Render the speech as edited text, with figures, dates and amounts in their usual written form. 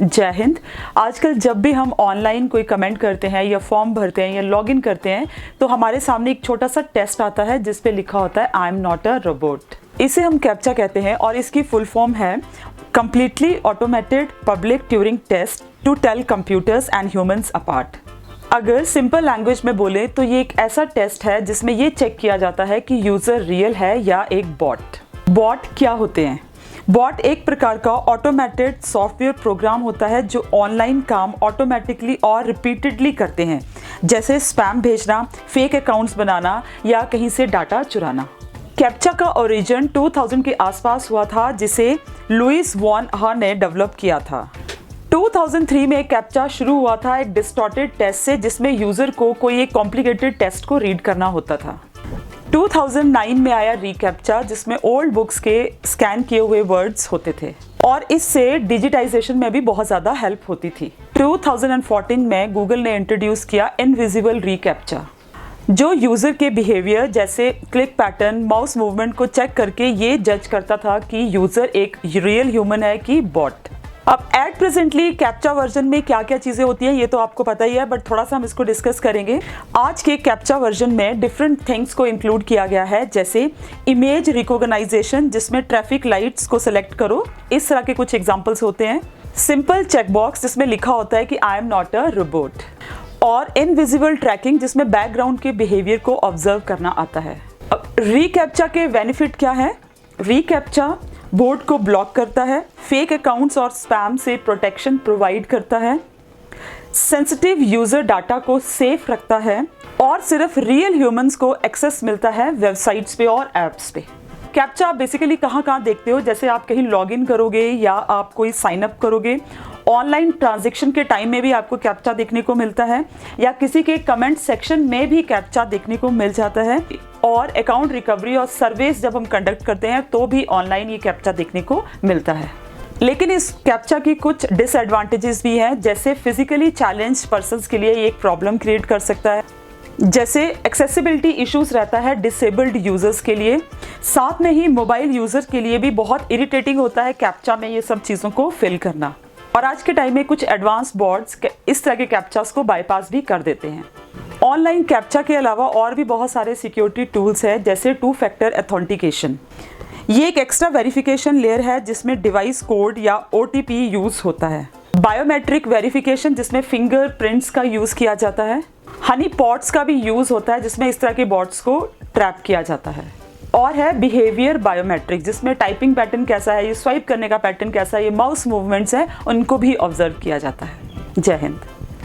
जय हिंद। आजकल जब भी हम ऑनलाइन कोई कमेंट करते हैं या फॉर्म भरते हैं या लॉगिन करते हैं तो हमारे सामने एक छोटा सा टेस्ट आता है जिस पे लिखा होता है I am not a robot. इसे हम कैप्चा कहते हैं और इसकी फुल फॉर्म है completely automated public Turing test to tell computers and humans apart. अगर सिंपल लैंग्वेज में बोले तो ये एक ऐसा टेस्ट है जिसमें ये चेक किया जाता है कि यूज़र रियल है या एक बॉट। बॉट क्या होते हैं? बॉट एक प्रकार का ऑटोमेटेड सॉफ्टवेयर प्रोग्राम होता है जो ऑनलाइन काम ऑटोमेटिकली और रिपीटेडली करते हैं, जैसे स्पैम भेजना, फेक अकाउंट्स बनाना या कहीं से डाटा चुराना। कैप्चा का ओरिजिन 2000 के आसपास हुआ था जिसे लुइस वॉन हर ने डेवलप किया था। 2003 में कैप्चा शुरू हुआ था एक डिस्टॉर्टेड टेस्ट से जिसमें यूज़र को कोई एक कॉम्प्लिकेटेड टेस्ट को रीड करना होता था। 2009 में आया रीकैप्चा जिसमें ओल्ड बुक्स के स्कैन किए हुए वर्ड्स होते थे और इससे डिजिटाइजेशन में भी बहुत ज़्यादा हेल्प होती थी। 2014 में गूगल ने इंट्रोड्यूस किया इनविजिबल रीकैप्चा जो यूज़र के बिहेवियर जैसे क्लिक पैटर्न, माउस मूवमेंट को चेक करके ये जज करता था कि यूज़र एक रियल ह्यूमन है कि बॉट। अब एट प्रेजेंटली कैप्चा वर्जन में क्या क्या चीज़ें होती हैं ये तो आपको पता ही है, बट थोड़ा सा हम इसको डिस्कस करेंगे। आज के कैप्चा वर्जन में डिफरेंट थिंग्स को इंक्लूड किया गया है, जैसे इमेज रिकॉग्नाइजेशन जिसमें ट्रैफिक लाइट्स को सिलेक्ट करो, इस तरह के कुछ एग्जांपल्स होते हैं। सिंपल चेकबॉक्स जिसमें लिखा होता है कि आई एम नॉट अ रोबोट, और इनविजिबल ट्रैकिंग जिसमें बैकग्राउंड के बिहेवियर को ऑब्जर्व करना आता है। अब रीकैप्चा के बेनिफिट क्या है? रीकैप्चा बोर्ड को ब्लॉक करता है, फेक अकाउंट्स और स्पैम से प्रोटेक्शन प्रोवाइड करता है, सेंसिटिव यूज़र डाटा को सेफ रखता है और सिर्फ रियल ह्यूमंस को एक्सेस मिलता है वेबसाइट्स पे और ऐप्स पे। कैप्चा आप बेसिकली कहाँ देखते हो? जैसे आप कहीं लॉगिन करोगे या आप कोई साइन अप करोगे, ऑनलाइन ट्रांजैक्शन के टाइम में भी आपको कैप्चा देखने को मिलता है, या किसी के कमेंट सेक्शन में भी कैप्चा देखने को मिल जाता है, और अकाउंट रिकवरी और सर्विस जब हम कंडक्ट करते हैं तो भी ऑनलाइन ये कैप्चा देखने को मिलता है। लेकिन इस कैप्चा की कुछ डिसएडवांटेजेस भी हैं, जैसे फिजिकली चैलेंज्ड पर्सन्स के लिए ये एक प्रॉब्लम क्रिएट कर सकता है, जैसे एक्सेसिबिलिटी इश्यूज रहता है डिसेबल्ड यूज़र्स के लिए। साथ में ही मोबाइल यूज़र के लिए भी बहुत इरिटेटिंग होता है कैप्चा में ये सब चीज़ों को फिल करना। और आज के टाइम में कुछ एडवांस बॉट्स इस तरह के कैप्चास को बाईपास भी कर देते हैं। ऑनलाइन कैप्चा के अलावा और भी बहुत सारे सिक्योरिटी टूल्स हैं, जैसे 2 फैक्टर ऑथेंटिकेशन। ये एक एक्स्ट्रा वेरिफिकेशन लेयर है जिसमें डिवाइस कोड या OTP यूज़ होता है। बायोमेट्रिक वेरिफिकेशन जिसमें फिंगरप्रिंट्स का यूज़ किया जाता है। हनी पॉट्स का भी यूज़ होता है जिसमें इस तरह के बॉट्स को ट्रैप किया जाता है। और है बिहेवियर बायोमेट्रिक जिसमें टाइपिंग पैटर्न कैसा है, ये स्वाइप करने का पैटर्न कैसा है, ये माउस मूवमेंट्स हैं, उनको भी ऑब्जर्व किया जाता है। जय हिंद।